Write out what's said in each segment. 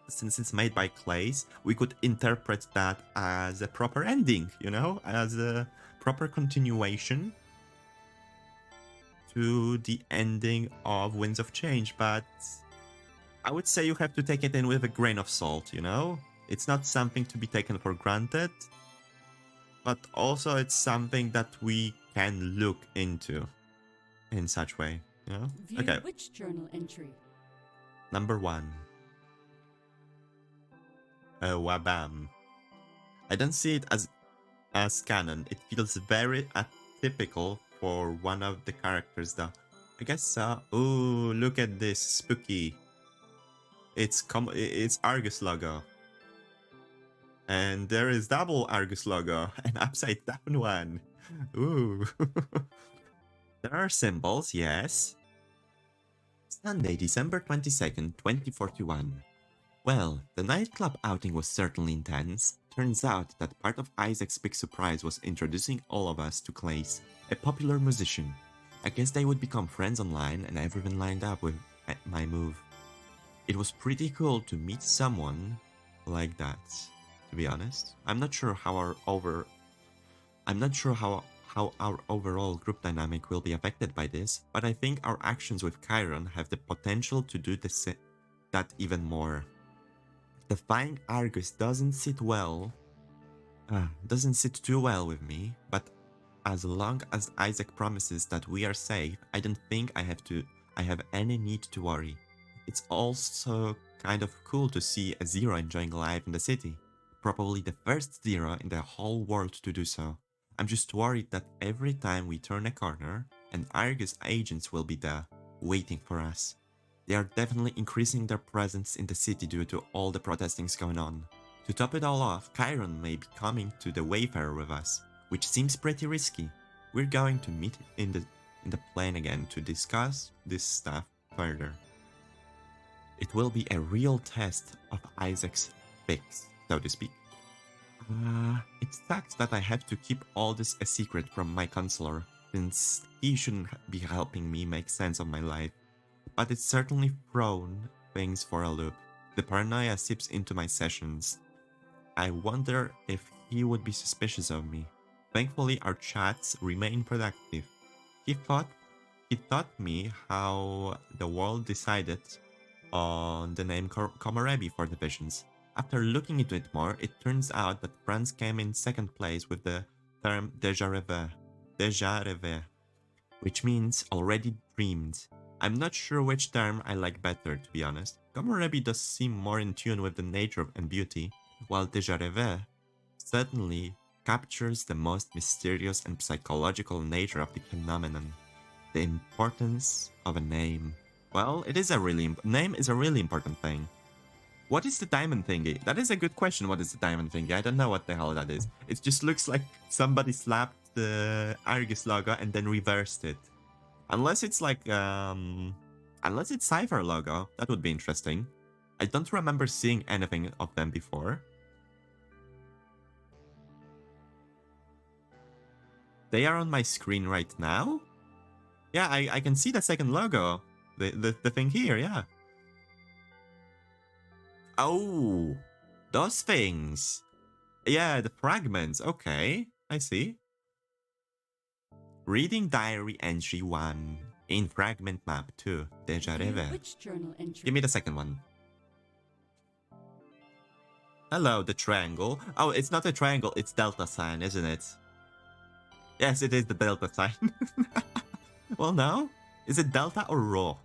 since it's made by Klace, we could interpret that as a proper ending, you know, as a proper continuation to the ending of Winds of Change. But I would say you have to take it in with a grain of salt, you know? It's not something to be taken for granted, but also it's something that we can look into in such way, you know? View Okay, which journal entry? number 1. Wabam. I don't see it as canon. It feels very atypical for one of the characters though. I guess so. Ooh, look at this, spooky. It's Argus logo. And there is double Argus logo, an upside down one. Ooh. There are symbols, yes. Sunday, December 22nd, 2041. Well, the nightclub outing was certainly intense. Turns out that part of Isaac's big surprise was introducing all of us to Klace, a popular musician. I guess they would become friends online and everyone lined up with my move. It was pretty cool to meet someone like that, to be honest. I'm not sure how our overall group dynamic will be affected by this, but I think our actions with Chiron have the potential to do that even more. Defying Argus doesn't sit too well with me, but as long as Isaac promises that we are safe, I don't think I have any need to worry. It's also kind of cool to see a Zero enjoying life in the city. Probably the first Zero in the whole world to do so. I'm just worried that every time we turn a corner, an Argus agents will be there, waiting for us. They are definitely increasing their presence in the city due to all the protestings going on. To top it all off, Chiron may be coming to the Wayferer with us, which seems pretty risky. We're going to meet in the plane again to discuss this stuff further. It will be a real test of Isaac's fix, so to speak. It sucks that I have to keep all this a secret from my counselor, since he shouldn't be helping me make sense of my life. But it's certainly thrown things for a loop. The paranoia seeps into my sessions. I wonder if he would be suspicious of me. Thankfully, our chats remain productive. He taught me how the world decided on the name Komorebi for divisions. After looking into it more, it turns out that France came in second place with the term déjà rêvé, which means already dreamed. I'm not sure which term I like better, to be honest. Komorebi does seem more in tune with the nature and beauty, while déjà rêvé certainly captures the most mysterious and psychological nature of the phenomenon. The importance of a name. Well, name is a really important thing. What is the diamond thingy? That is a good question. What is the diamond thingy? I don't know what the hell that is. It just looks like somebody slapped the Argus logo and then reversed it. Unless it's like, unless it's Cypher logo. That would be interesting. I don't remember seeing anything of them before. They are on my screen right now? Yeah, I can see the second logo. The thing here, yeah. Oh, those things. Yeah, the fragments. Okay, I see. Reading diary entry 1 in fragment map 2. Déjà rêvé. Which journal entry? Give me the second one. Hello, the triangle. Oh, it's not a triangle, it's delta sign, isn't it? Yes, it is the delta sign. Well, no. Is it delta or rho?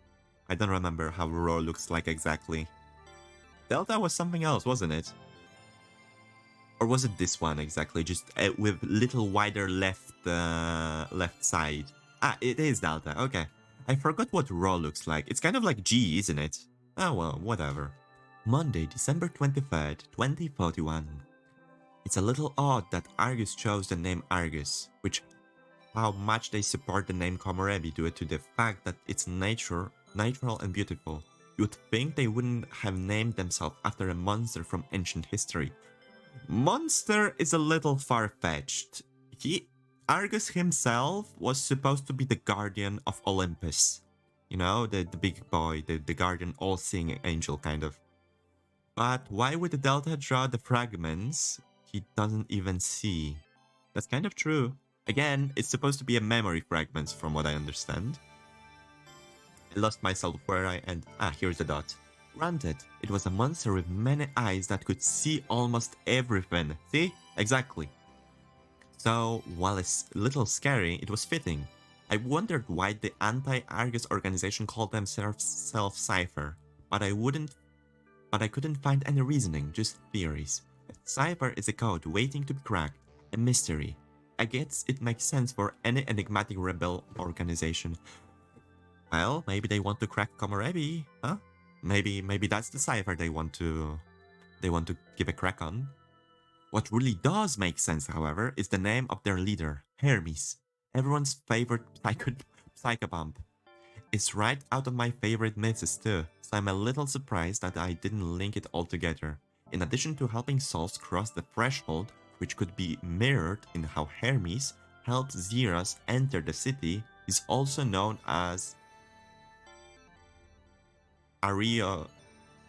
I don't remember how rho looks like exactly. Delta was something else, wasn't it? Or was it this one exactly? Just with little wider left side. Ah, it is delta. Okay. I forgot what rho looks like. It's kind of like G, isn't it? Oh well, whatever. Monday, December 23rd, 2041. It's a little odd that Argus chose the name Argus, which how much they support the name Komorebi due to the fact that it's natural and beautiful. You'd think they wouldn't have named themselves after a monster from ancient history. Monster is a little far-fetched. Argus himself was supposed to be the guardian of Olympus. You know, the big boy, the guardian all-seeing angel kind of. But why would the Delta draw the fragments he doesn't even see? That's kind of true. Again, it's supposed to be a memory fragments from what I understand. I lost myself where I end. Here's the dot. Granted, it was a monster with many eyes that could see almost everything. See? Exactly. So, while it's a little scary, it was fitting. I wondered why the anti-Argus organization called themselves Cipher, but I couldn't find any reasoning, just theories. Cipher is a code waiting to be cracked, a mystery. I guess it makes sense for any enigmatic rebel organization. Well, maybe they want to crack Komorebi, huh? Maybe that's the cipher they want to give a crack on. What really does make sense, however, is the name of their leader, Hermes, everyone's favorite psychobomb. It's right out of my favorite myths too, so I'm a little surprised that I didn't link it all together. In addition to helping souls cross the threshold, which could be mirrored in how Hermes helped Zeros enter the city, is also known as Aria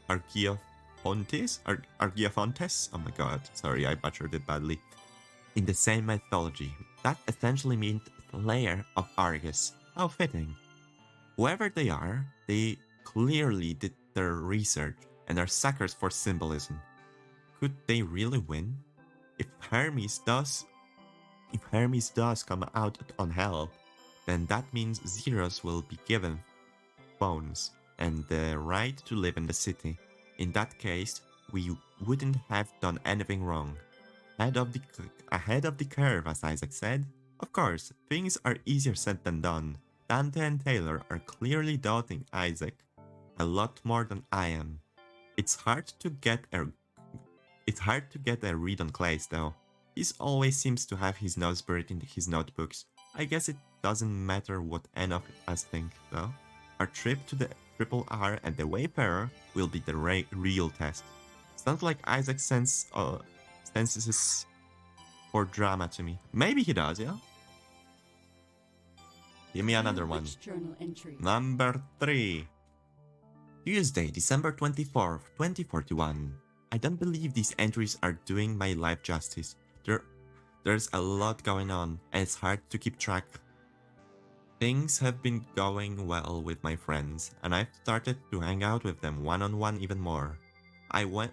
Archaeophontes? Archaeophontes? Oh my god, sorry, I butchered it badly. In the same mythology, that essentially means Slayer of Argus. How fitting. Whoever they are, they clearly did their research and are suckers for symbolism. Could they really win? If Hermes does come out on help, then that means Zeros will be given phones and the right to live in the city. In that case, we wouldn't have done anything wrong. Ahead of the curve, as Isaac said. Of course, things are easier said than done. Dante and Taylor are clearly doubting Isaac a lot more than I am. It's hard to get a read on Klace though. He always seems to have his nose buried in his notebooks. I guess it doesn't matter what any of us think though. Our trip to the Triple R and the Wayferer will be the real test. Sounds like Isaac senses for drama to me. Maybe he does, yeah? Give me another one. Journal entry. Number 3. Tuesday, December 24th, 2041. I don't believe these entries are doing my life justice. There's a lot going on, and it's hard to keep track. Things have been going well with my friends, and I've started to hang out with them one-on-one even more. I went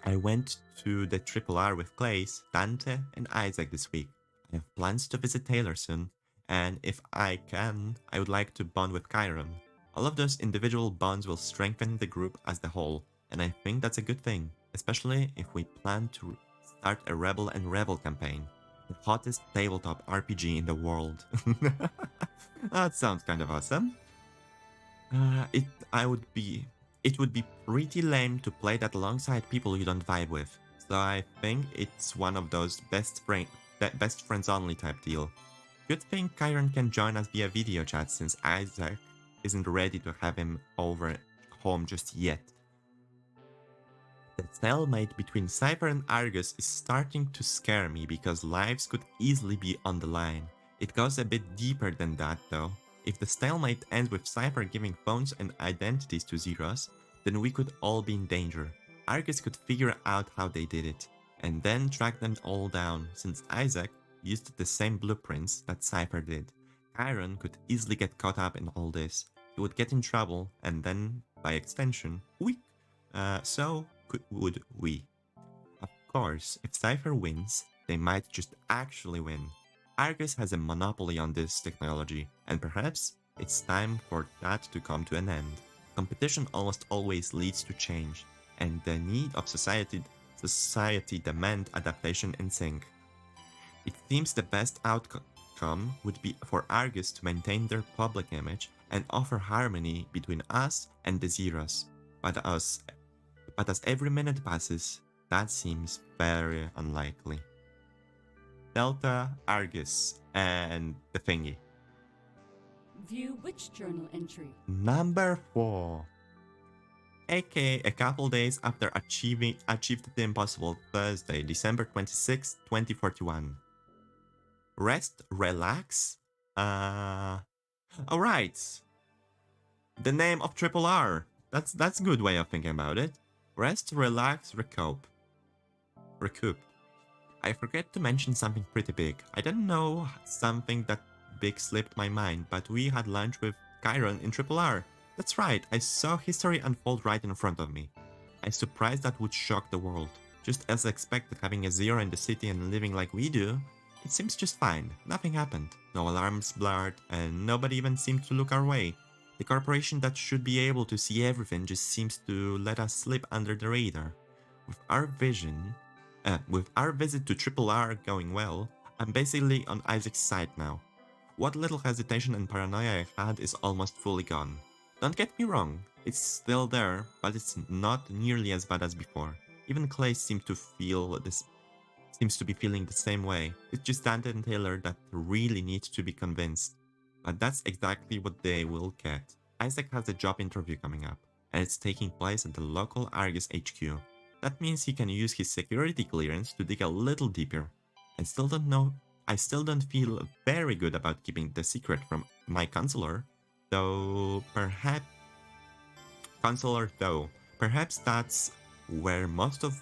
to the Triple R with Klace, Dante, and Isaac this week. I have plans to visit Taylor soon, and if I can, I would like to bond with Chiron. All of those individual bonds will strengthen the group as a whole, and I think that's a good thing, especially if we plan to start a Rebel and Revel campaign, the hottest tabletop RPG in the world. That sounds kind of awesome. It would be pretty lame to play that alongside people you don't vibe with, so I think it's one of those best friends only type deal. Good thing Chiron can join us via video chat since Isaac isn't ready to have him over home just yet. The stalemate between Cypher and Argus is starting to scare me because lives could easily be on the line. It goes a bit deeper than that though. If the stalemate ends with Cypher giving phones and identities to Zeros, then we could all be in danger. Argus could figure out how they did it, and then track them all down, since Isaac used the same blueprints that Cypher did. Chiron could easily get caught up in all this. He would get in trouble, and then, by extension, would we. Of course, if Cypher wins, they might just actually win. Argus has a monopoly on this technology, and perhaps it's time for that to come to an end. Competition almost always leads to change, and the need of society demand adaptation and sync. It seems the best outcome would be for Argus to maintain their public image and offer harmony between us and the Zeros. But as every minute passes, that seems very unlikely. Delta, Argus, and the thingy. View which journal entry. Number 4. AK a couple days after achieved the impossible, Thursday, December 26, 2041. Rest, relax? Alright. The name of Triple R. That's a good way of thinking about it. Rest, relax, recoup. I forget to mention something pretty big. I don't know something that big slipped my mind, but we had lunch with Chiron in Triple R. That's right, I saw history unfold right in front of me. I'm surprised that would shock the world. Just as expected, having a zero in the city and living like we do, it seems just fine. Nothing happened. No alarms blared, and nobody even seemed to look our way. The corporation that should be able to see everything just seems to let us slip under the radar. With our with our visit to Triple R going well, I'm basically on Isaac's side now. What little hesitation and paranoia I had is almost fully gone. Don't get me wrong, it's still there, but it's not nearly as bad as before. Even Klace seems to be feeling the same way. It's just Dante and Taylor that really need to be convinced. But that's exactly what they will get. Isaac has a job interview coming up, and it's taking place at the local Argus HQ. That means he can use his security clearance to dig a little deeper. I still don't feel very good about keeping the secret from my counselor, though perhaps that's where most of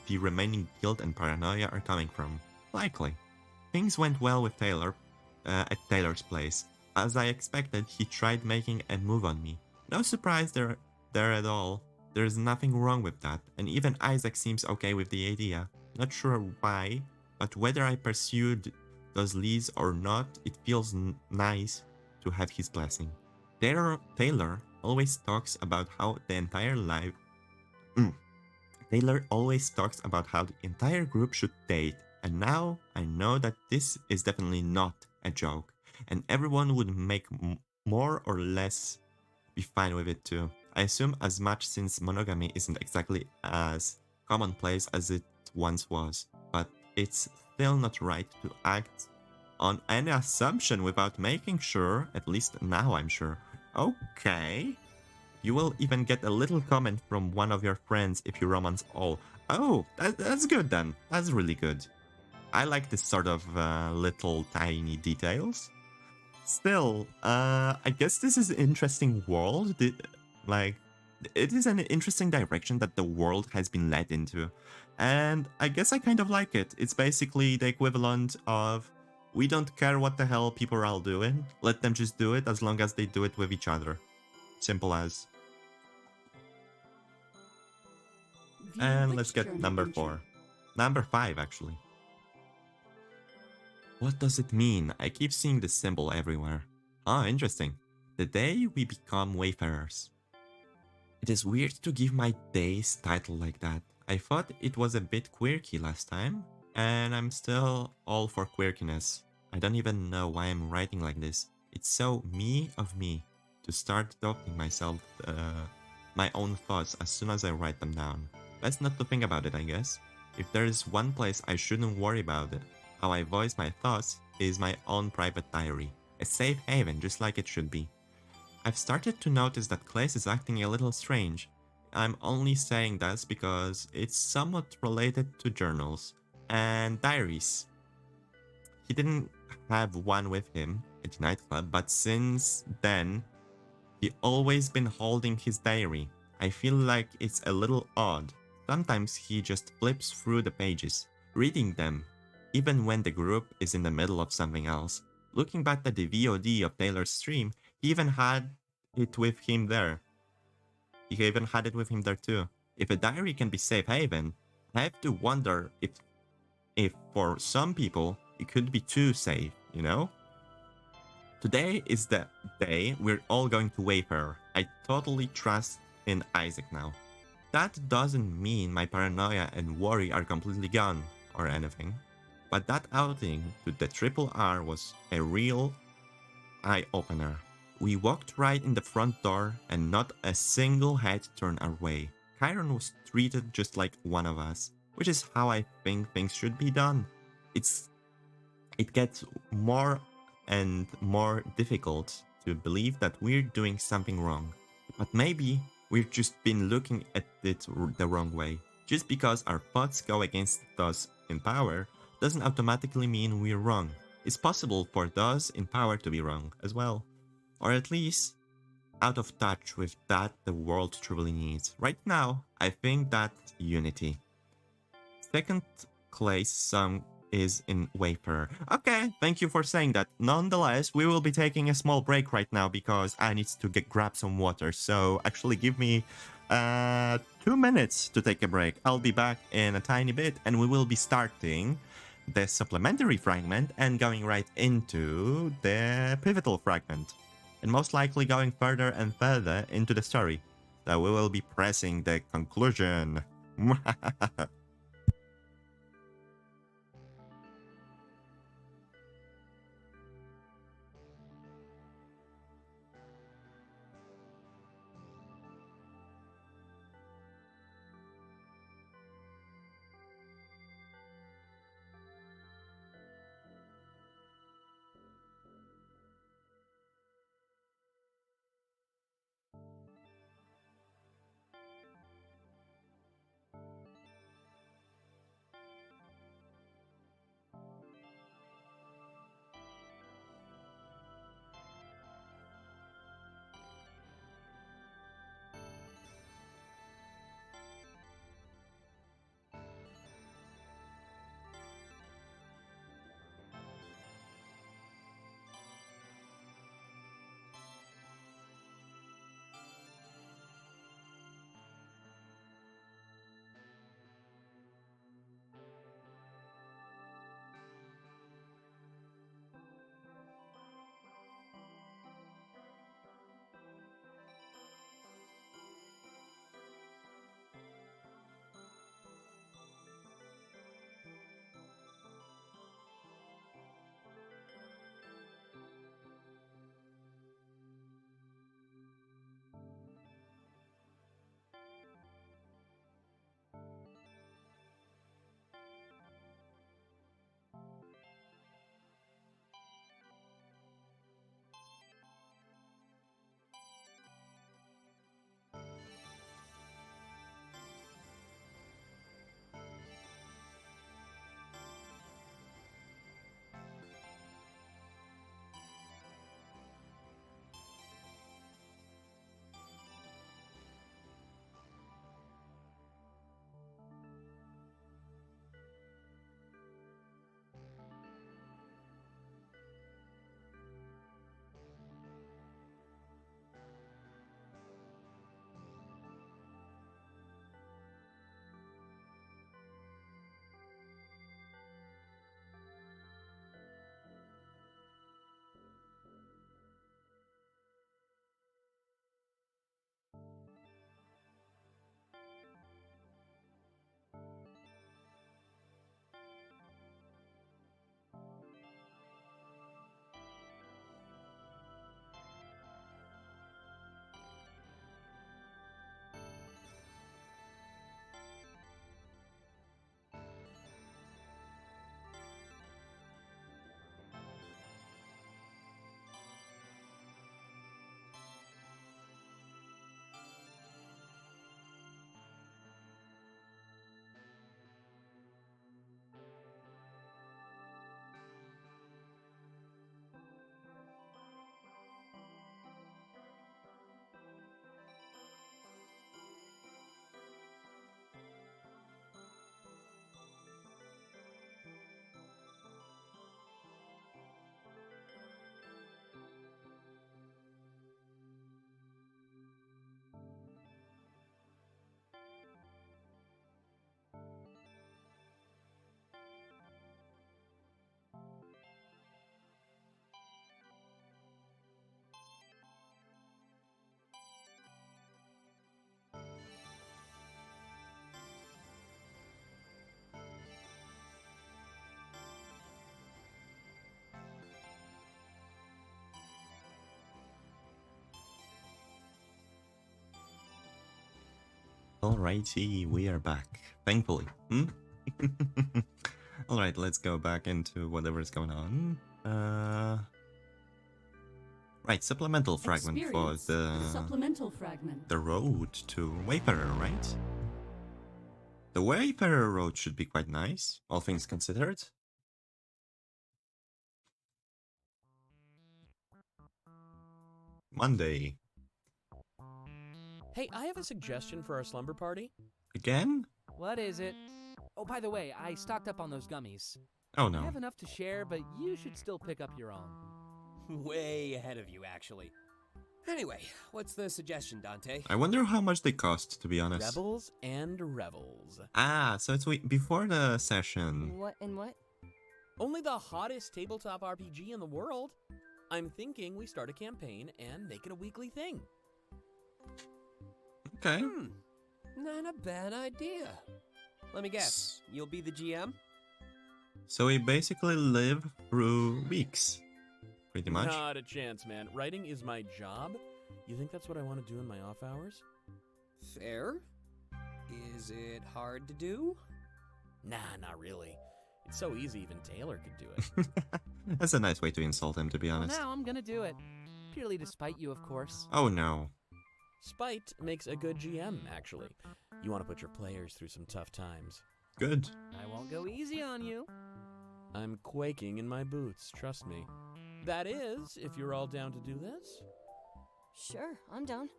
the remaining guilt and paranoia are coming from. Likely. Things went well with Taylor at Taylor's place. As I expected, he tried making a move on me. No surprise there at all. There's nothing wrong with that, and even Isaac seems okay with the idea. Not sure why, but whether I pursued those leads or not, it feels nice to have his blessing. Taylor always talks about how the entire life. Taylor always talks about how the entire group should date, and now I know that this is definitely not a joke, and everyone would make more or less be fine with it too. I assume as much since monogamy isn't exactly as commonplace as it once was, but it's still not right to act on any assumption without making sure, at least now I'm sure. Okay. You will even get a little comment from one of your friends if you romance all. Oh, that's good then. That's really good. I like this sort of little tiny details. Still, I guess this is an interesting world. Like, it is an interesting direction that the world has been led into. And I guess I kind of like it. It's basically the equivalent of, we don't care what the hell people are all doing. Let them just do it as long as they do it with each other. Simple as. View And which let's get journal number entry. 4. Number 5, actually. What does it mean? I keep seeing this symbol everywhere. Ah, interesting. The day we become Wayfarers. It is weird to give my day's title like that. I thought it was a bit quirky last time, and I'm still all for quirkiness. I don't even know why I'm writing like this. It's so me of me to start adopting my own thoughts as soon as I write them down. Best not to think about it, I guess. If there is one place I shouldn't worry about it, how I voice my thoughts is my own private diary. A safe haven just like it should be. I've started to notice that Klace is acting a little strange. I'm only saying this because it's somewhat related to journals and diaries. He didn't have one with him at the nightclub, but since then, he always been holding his diary. I feel like it's a little odd. Sometimes he just flips through the pages, reading them, even when the group is in the middle of something else. Looking back at the VOD of Taylor's stream, he even had it with him there. He even had it with him there too. If a diary can be safe haven, I have to wonder if for some people it could be too safe, you know? Today is the day we're all going to Wayferer. I totally trust in Isaac now. That doesn't mean my paranoia and worry are completely gone or anything, but that outing to the Triple R was a real eye-opener. We walked right in the front door and not a single head turned our way. Chiron was treated just like one of us, which is how I think things should be done. It gets more and more difficult to believe that we're doing something wrong. But maybe we've just been looking at it the wrong way. Just because our thoughts go against those in power doesn't automatically mean we're wrong. It's possible for those in power to be wrong as well. Or at least out of touch with that the world truly needs. Right now, I think that unity. Second Klace song is in Wayferer. Okay, thank you for saying that. Nonetheless, we will be taking a small break right now because I need to grab some water. So actually give me 2 minutes to take a break. I'll be back in a tiny bit and we will be starting the supplementary fragment and going right into the pivotal fragment. And most likely going further and further into the story. So we will be pressing the conclusion. Alrighty, we are back. Thankfully. Alright, let's go back into whatever's going on. Right, supplemental fragment for the supplemental fragment. the road to Wayfarer, right? The Wayfarer road should be quite nice, all things considered. Monday. Hey, I have a suggestion for our slumber party. Again? What is it? Oh, by the way, I stocked up on those gummies. Oh I no. have enough to share, but you should still pick up your own. Way ahead of you, actually. Anyway, what's the suggestion, Dante? I wonder how much they cost, to be honest. Rebels and Revels. Ah, so it's before the session. What and what? Only the hottest tabletop RPG in the world. I'm thinking we start a campaign and make it a weekly thing. Okay. Not a bad idea. Let me guess, you'll be the GM? So we basically live through weeks. Pretty much. Not a chance, man. Writing is my job. You think that's what I want to do in my off hours? Fair. Is it hard to do? Nah, not really. It's so easy, even Taylor could do it. That's a nice way to insult him, to be Well, honest. now I'm gonna do it. Purely to spite you, of course. Oh no. Spite makes a good GM, actually. You want to put your players through some tough times. Good. I won't go easy on you. I'm quaking in my boots, trust me. That is, if you're all down to do this. Sure, I'm down.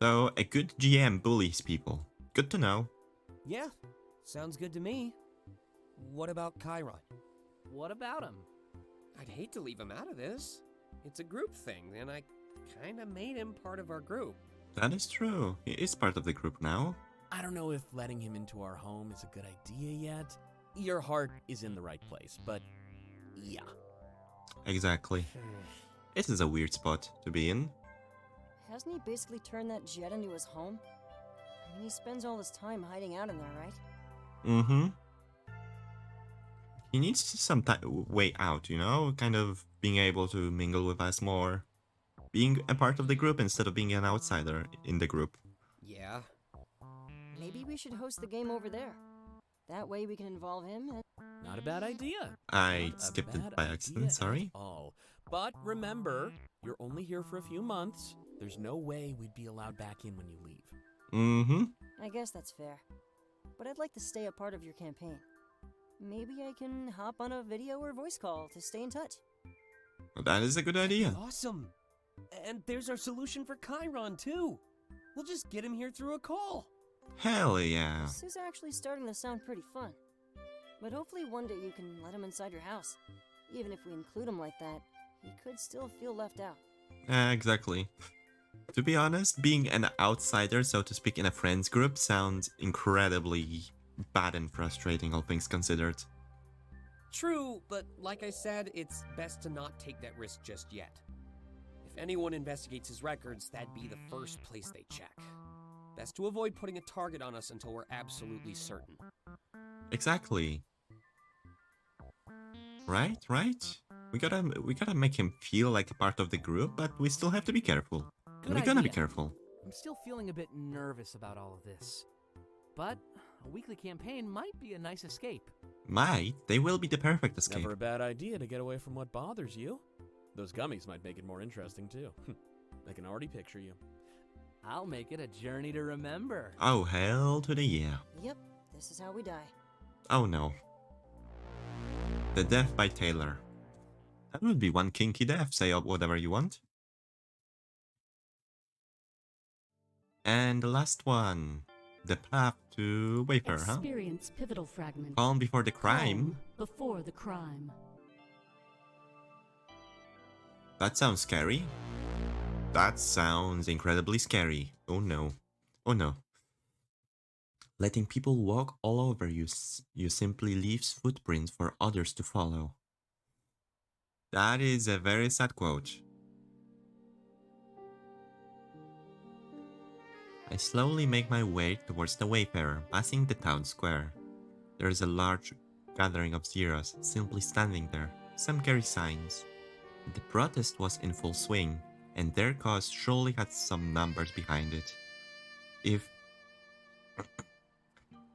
So a good GM bullies people. Good to know. Yeah, sounds good to me. What about Chiron? What about him? I'd hate to leave him out of this. It's a group thing, and I kinda made him part of our group. That is true. He is part of the group now. I don't know if letting him into our home is a good idea yet. Your heart is in the right place, but yeah. Exactly. It is a weird spot to be in. Hasn't he basically turned that jet into his home? I mean, he spends all his time hiding out in there, right? Mm-hmm. He needs some way out, you know? Kind of being able to mingle with us more. Being a part of the group instead of being an outsider in the group. Yeah. Maybe we should host the game over there. That way we can involve him and... Not a bad idea. I Not a skipped it bad by idea accident, at sorry. all. But remember, you're only here for a few months. There's no way we'd be allowed back in when you leave. Mm-hmm. I guess that's fair. But I'd like to stay a part of your campaign. Maybe I can hop on a video or voice call to stay in touch. Well, that is a good idea. Awesome. And there's our solution for Chiron, too. We'll just get him here through a call. Hell yeah. This is actually starting to sound pretty fun. But hopefully one day you can let him inside your house. Even if we include him like that, he could still feel left out. Exactly. To be honest, being an outsider, so to speak, in a friends group sounds incredibly bad and frustrating, all things considered. True, but like I said, it's best to not take that risk just yet. If anyone investigates his records, that'd be the first place they check. Best to avoid putting a target on us until we're absolutely certain. Exactly. Right? We gotta make him feel like a part of the group, but we still have to be careful. Good We're gonna be idea. careful. I'm still feeling a bit nervous about all of this. But a weekly campaign might be a nice escape. They will be the perfect escape. Never a bad idea to get away from what bothers you. Those gummies might make it more interesting, too. I can already picture you. I'll make it a journey to remember. Oh, hell to the yeah. Yep, this is how we die. Oh no. The death by Taylor. That would be one kinky death, say whatever you want. And the last one. The path to Wayferer, huh? Experience pivotal fragment. Calm before the crime. Calm before the crime. That sounds scary. That sounds incredibly scary. Oh no. Oh no. Letting people walk all over you, you simply leaves footprints for others to follow. That is a very sad quote. I slowly make my way towards the Wayfarer, passing the town square. There is a large gathering of Zeros simply standing there. Some carry signs. The protest was in full swing, and their cause surely had some numbers behind it.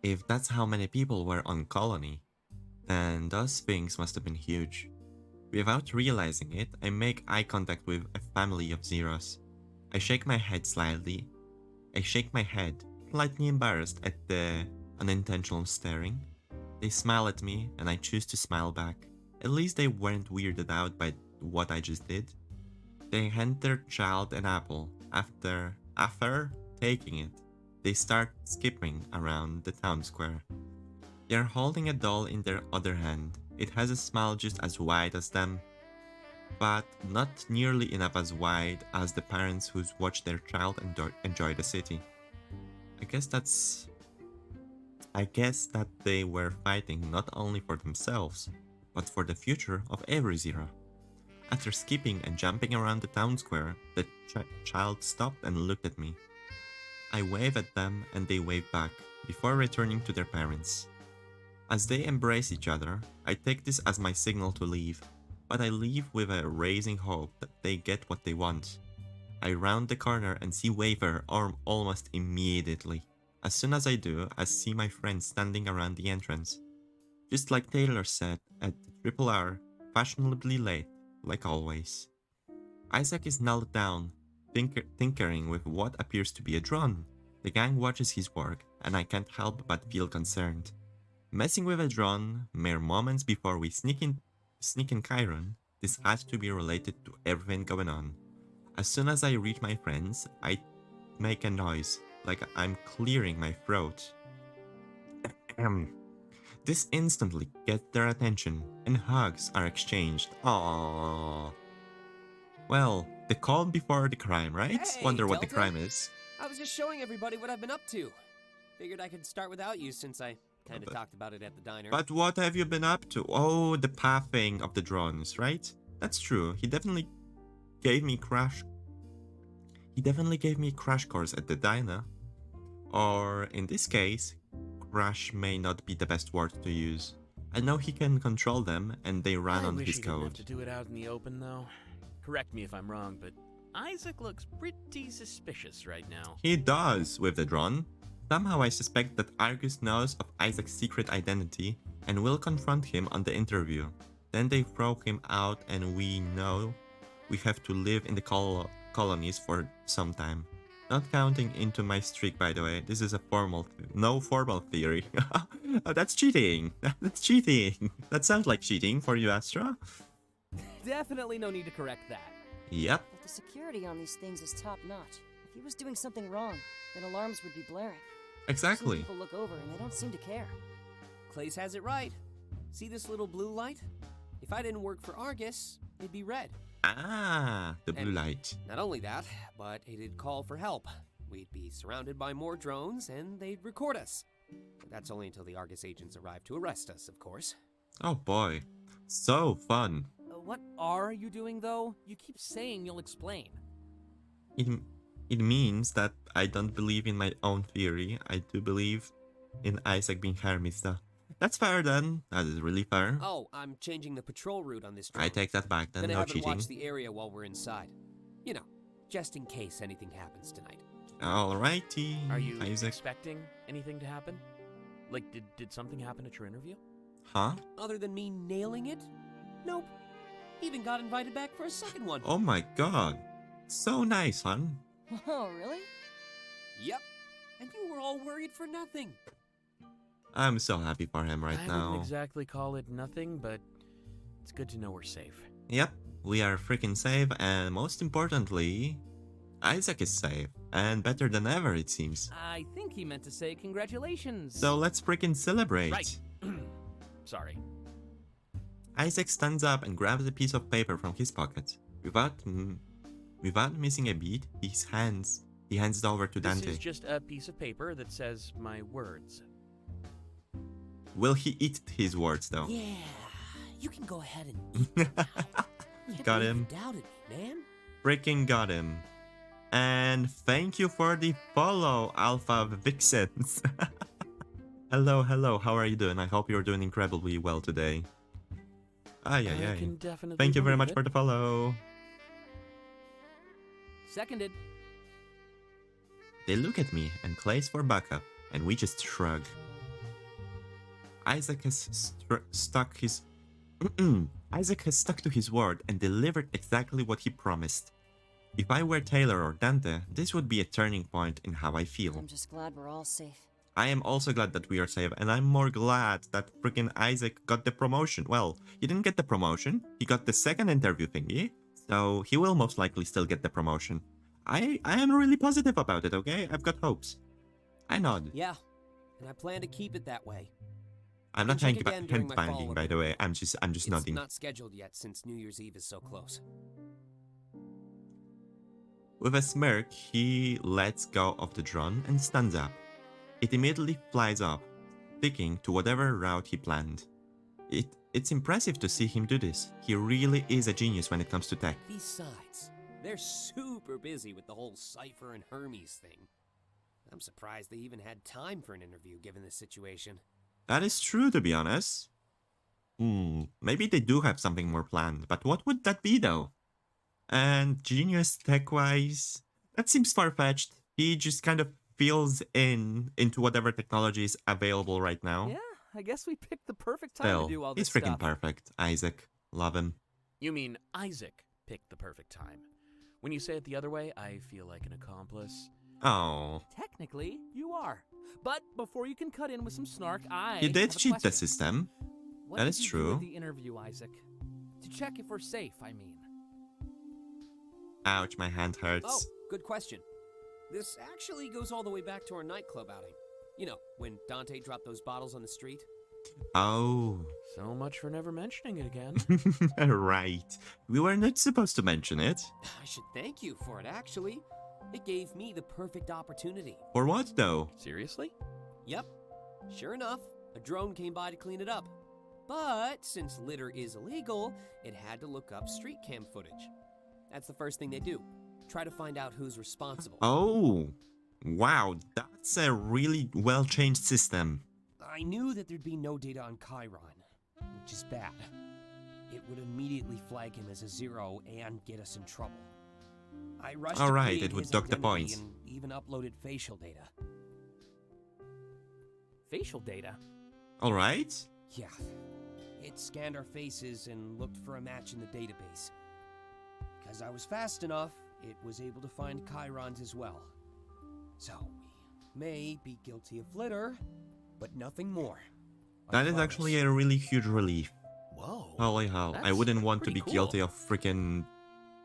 If that's how many people were on Colony, then those things must have been huge. Without realizing it, I make eye contact with a family of Zeros. I shake my head slightly. Slightly embarrassed at the unintentional staring. They smile at me, and I choose to smile back. At least they weren't weirded out by what I just did. They hand their child an apple after taking it. They start skipping around the town square. They are holding a doll in their other hand. It has a smile just as wide as them, but not nearly enough as wide as the parents who watch their child enjoy the city. I guess that they were fighting not only for themselves, but for the future of every Zero. After skipping and jumping around the town square, the child stopped and looked at me. I waved at them and they waved back, before returning to their parents. As they embrace each other, I take this as my signal to leave, but I leave with a raising hope that they get what they want. I round the corner and see Wayferer almost immediately. As soon as I do, I see my friends standing around the entrance. Just like Taylor said, at the Triple R, fashionably late, like always. Isaac is knelt down, tinkering with what appears to be a drone. The gang watches his work, and I can't help but feel concerned. Messing with a drone, mere moments before we sneak in Chiron, this has to be related to everything going on. As soon as I reach my friends, I make a noise, like I'm clearing my throat. This instantly gets their attention, and hugs are exchanged. Aww. Well, the calm before the crime, right? Hey, Wonder what the Delta. crime is. I was just showing everybody what I've been up to. Figured I could start without you since I kind of But- talked about it at the diner. But what have you been up to? Oh, the pathing of the drones, right? That's true. He definitely gave me crash course at the diner. Or in this case, crash may not be the best word to use. I know he can control them and they run I on wish his he didn't have code. to do it out in the open, though. Correct me if I'm wrong, but Isaac looks pretty suspicious right now. He does with the drone. Somehow I suspect that Argus knows of Isaac's secret identity and will confront him on the interview. Then they throw him out and we know we have to live in the colonies for some time. Not counting into my streak, by the way. This is a no formal theory. Oh, that's cheating. That's cheating. That sounds like cheating for you, Astra. Definitely no need to correct that. Yep. But the security on these things is top notch. If he was doing something wrong, then alarms would be blaring. Exactly. Some people look over and they don't seem to care. Klace has it right. See this little blue light? If I didn't work for Argus, it'd be red. Ah, the blue And- light. Not only that, but it'd call for help. We'd be surrounded by more drones and they'd record us. But that's only until the Argus agents arrive to arrest us, of course. Oh boy. So fun. What are you doing, though? You keep saying you'll explain. It means that I don't believe in my own theory. I do believe in Isaac being Hermista. That's fair then. That is really fair. Oh, I'm changing the patrol route on this drone. I take that back then. Then I No haven't cheating. watched the area while we're inside. You know, just in case anything happens tonight. Alrighty. Are you Isaac? expecting anything to happen? Like, did something happen at your interview? Huh? Other than me nailing it? Nope. Even got invited back for a second one. Oh my god. So nice, hon. Oh, really? Yep. And you were all worried for nothing. I'm so happy for him right I now. wouldn't exactly call it nothing, but it's good to know we're safe. Yep, we are freaking safe, and most importantly, Isaac is safe, and better than ever, it seems. I think he meant to say congratulations. So let's freaking celebrate. Right. Sorry. Isaac stands up and grabs a piece of paper from his pocket. Without missing a beat, he hands it over to This Dante. is just a piece of paper that says my words. Will he eat his words though? Yeah, you can go ahead and eat now. Can't Got believe him. You doubted me, man. Freaking got him. And thank you for the follow, Alpha Vixens. Hello, how are you doing? I hope you're doing incredibly well today. I can definitely Thank you very believe much it. for the follow. Seconded. They look at me and Klace for backup, and we just shrug. Isaac has stuck to his word and delivered exactly what he promised. If I were Taylor or Dante, this would be a turning point in how I feel. I'm just glad we're all safe. I am also glad that we are safe, and I'm more glad that freaking Isaac got the promotion. Well, he didn't get the promotion, he got the second interview thingy, so he will most likely still get the promotion. I am really positive about it, okay? I've got hopes. I nod. Yeah, and I plan to keep it that way. I'm can not check hand again during my banging, follow-up by the way. interview. I'm just It's nodding. not scheduled yet since New Year's Eve is so close. With a smirk, he lets go of the drone and stands up. It immediately flies up, sticking to whatever route he planned. It's impressive to see him do this. He really is a genius when it comes to tech. Besides, they're super busy with the whole Cypher and Hermes thing. I'm surprised they even had time for an interview given this situation. That is true, to be honest. Maybe they do have something more planned, but what would that be though? And genius tech-wise, that seems far-fetched. He just kind of fills into whatever technology is available right now. Yeah, I guess we picked the perfect time Still, to do all this he's freaking stuff. perfect. Isaac, love him. You mean Isaac picked the perfect time. When you say it the other way, I feel like an accomplice. Oh, Technically, you are. But before you can cut in with some snark, he did have a cheat the question. system. What That did is you do true. at the interview, Isaac? To check if we're safe, I mean. Ouch, my hand hurts. Oh, good question. This actually goes all the way back to our nightclub outing. You know, when Dante dropped those bottles on the street. Oh, So much for never mentioning it again. right. We were not supposed to mention it. I should thank you for it, actually. It gave me the perfect opportunity. For what though? Seriously? Yep. Sure enough, a drone came by to clean it up. But since litter is illegal, it had to look up street cam footage. That's the first thing they do. Try to find out who's responsible. Oh, wow, that's a really well-changed system. I knew that there'd be no data on Chiron, which is bad. It would immediately flag him as a zero and get us in trouble. I rushed to Alright, create it would his dock the identity points. and even uploaded facial data. Facial data? Alright. Yeah, it scanned our faces and looked for a match in the database. Because I was fast enough, it was able to find Chiron's as well. So, we may be guilty of litter, but nothing more. I That is promise. actually a really huge relief. Whoa. Holy hell, I That's wouldn't want to pretty be cool. guilty of freaking...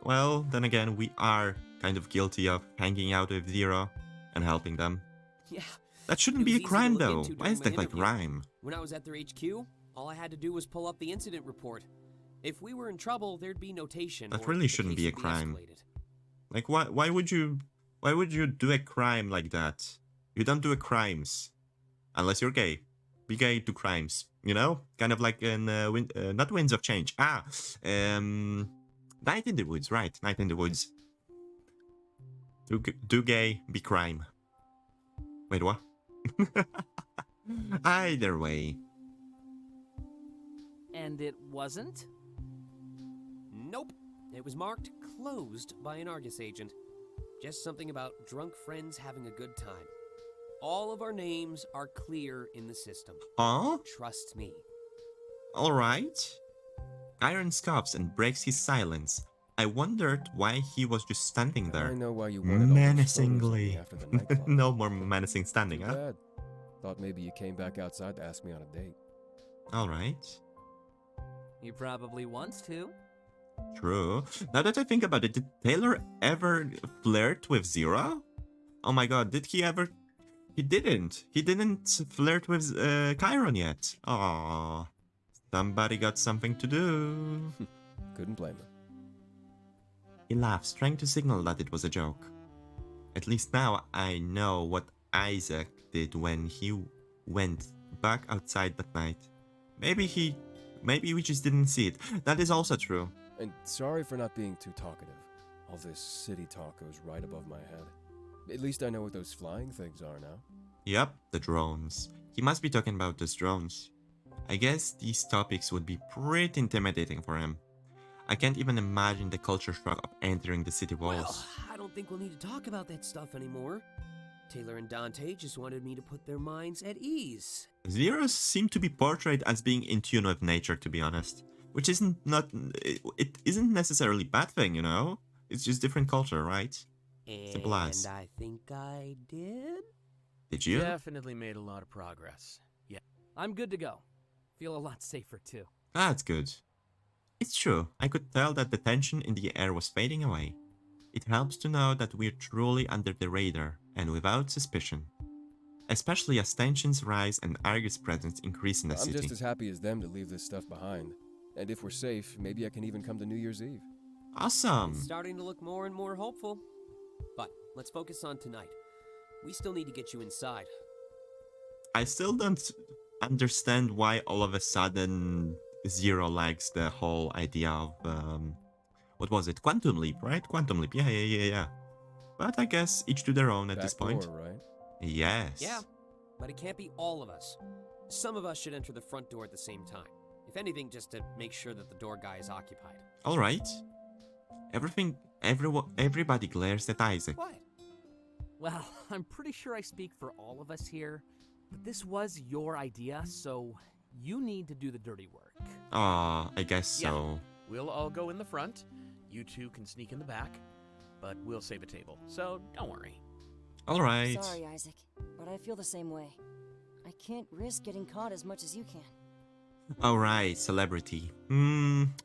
Well, then again, we are kind of guilty of hanging out with Zero and helping them. Yeah, That shouldn't It be was a easy to crime look though. into Why is during that my like interview. rhyme? when I was at their HQ, all I had to do was pull up the incident report. If we were in trouble, there'd be notation. That or really the shouldn't case be a would crime. escalated. Like why would you do a crime like that? You don't do a crimes. Unless you're gay. Be gay, do crimes. You know? Kind of like in not Winds of Change. Night in the Woods, right. Night in the Woods. Do gay, be crime. Wait, what? Either way. And it wasn't? Nope. It was marked closed by an Argus agent. Just something about drunk friends having a good time. All of our names are clear in the system. Huh? Trust me. Alright. Iron scoffs and breaks his silence. I wondered why he was just standing I there. know why you wanted all those photos of me Menacingly. after the nightclub. No more menacing standing, Too huh? bad. Thought maybe you came back outside to ask me on a date. Alright. You probably wants to. True. Now that I think about it, did Taylor ever flirt with Zero? Oh my god, did he ever? He didn't. He didn't flirt with Chiron yet. Aww. Somebody got something to do. Couldn't blame him. He laughs, trying to signal that it was a joke. At least now I know what Isaac did when he went back outside that night. Maybe we just didn't see it. That is also true. And sorry for not being too talkative. All this city talk goes right above my head. At least I know what those flying things are now. Yep, the drones. He must be talking about those drones. I guess these topics would be pretty intimidating for him. I can't even imagine the culture shock of entering the city Well, walls. I don't think we'll need to talk about that stuff anymore. Taylor and Dante just wanted me to put their minds at ease. Zeros seem to be portrayed as being in tune with nature, to be honest. Which it isn't necessarily a bad thing, you know? It's just different culture, right? Simple as. And I think I did? Did you? Definitely made a lot of progress. Yeah. I'm good to go. Feel a lot safer too. That's good. It's true. I could tell that the tension in the air was fading away. It helps to know that we're truly under the radar and without suspicion. Especially as tensions rise and Argus' presence increase in the I'm city. just as happy as them to leave this stuff behind. And if we're safe, maybe I can even come to New Year's Eve. Awesome! It's starting to look more and more hopeful. But let's focus on tonight. We still need to get you inside. I still don't understand why all of a sudden Zero likes the whole idea of, what was it? Quantum Leap, right? Quantum Leap, yeah. But I guess each to their own at this Back point. door, right? Yes. Yeah, but it can't be all of us. Some of us should enter the front door at the same time. If anything, just to make sure that the door guy is occupied. Alright. Everybody glares at Isaac. What? Well, I'm pretty sure I speak for all of us here, but this was your idea, so you need to do the dirty work. Aw, I guess so. We'll all go in the front. You two can sneak in the back. But we'll save a table, so don't worry. Alright. Sorry, Isaac, but I feel the same way. I can't risk getting caught as much as you can. Alright, celebrity.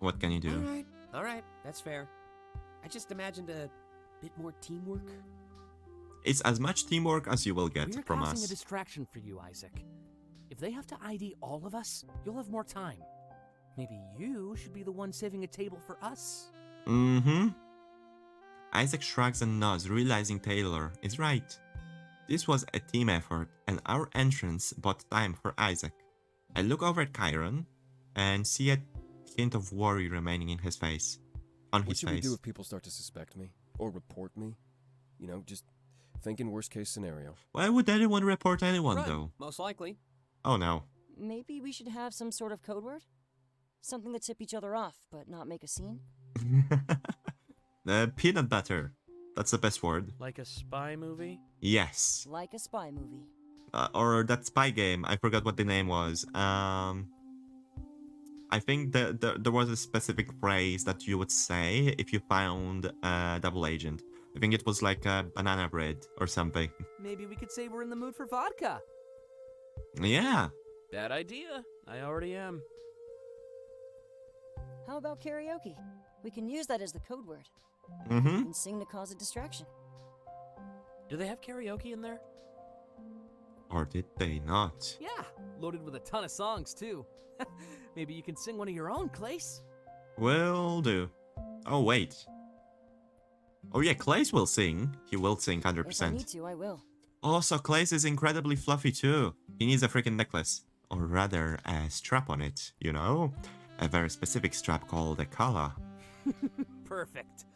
What can you do? Alright, that's fair. I just imagined a bit more teamwork. It's as much teamwork as you will get We're from causing a us. distraction for you, Isaac. If they have to ID all of us, you'll have more time. Maybe you should be the one saving a table for us. Isaac shrugs and nods, realizing Taylor is right. This was a team effort, and our entrance bought time for Isaac. I look over at Chiron and see a hint of worry remaining in his face. On What his should we do face. if people start to suspect me? Or report me? You know, just thinking worst case scenario. Why would anyone report anyone, Run, though? most likely. Oh no. Maybe we should have some sort of code word? Something to tip each other off, but not make a scene? Peanut butter. That's the best word. Like a spy movie? Yes. Like a spy movie. Or that spy game. I forgot what the name was. I think there was a specific phrase that you would say if you found a double agent. I think it was like a banana bread or something. Maybe we could say we're in the mood for vodka. Yeah. Bad idea. I already am. How about karaoke? We can use that as the code word. And sing to cause a distraction. Do they have karaoke in there? Or did they not? Yeah, loaded with a ton of songs, too. Maybe you can sing one of your own, Klace. Will do. Oh, wait. Oh yeah, Klace will sing. He will sing If I 100%. need to, I will. Also, Klace is incredibly fluffy too. He needs a freaking necklace. Or rather, a strap on it, you know? A very specific strap called a collar. Perfect.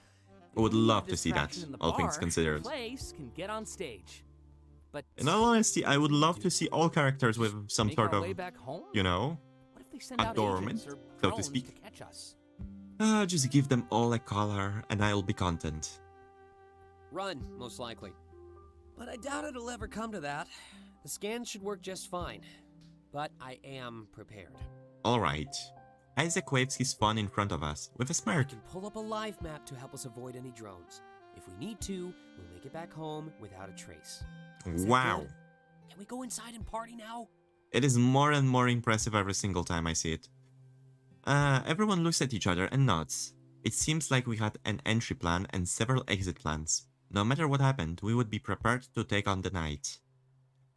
I would If we need a love to see that, distraction in the all things bar, considered. Klace can get on stage. But In all honesty, I would love to see all characters with some make sort our of, way back home? you know, What if they send out adornment, agents or so to drones speak. to catch us? Just give them all a collar and I'll be content. Run, most likely. But I doubt it'll ever come to that. The scan should work just fine. But I am prepared. Alright. Isaac waves his phone in front of us with a I smirk. can pull up a live map to help us avoid any drones. If we need to, we'll make it back home without a trace. Is that Wow. good? Can we go inside and party now? It is more and more impressive every single time I see it. Everyone looks at each other and nods. It seems like we had an entry plan and several exit plans. No matter what happened, we would be prepared to take on the night.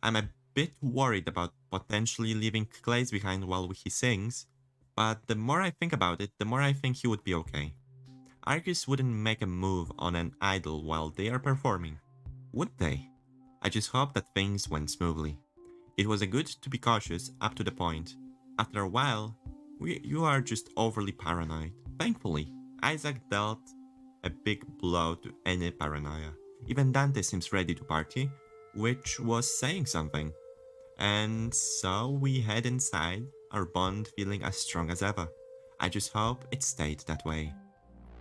I'm a bit worried about potentially leaving Klace behind while he sings, but the more I think about it, the more I think he would be okay. Argus wouldn't make a move on an idol while they are performing, would they? I just hope that things went smoothly. It was a good to be cautious up to the point. After a while, you are just overly paranoid. Thankfully, Isaac dealt a big blow to any paranoia. Even Dante seems ready to party, which was saying something. And so we head inside, our bond feeling as strong as ever. I just hope it stayed that way.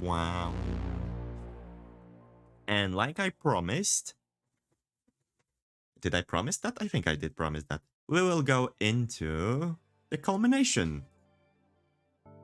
Wow. And like I promised... Did I promise that? I think I did promise that. We will go into the culmination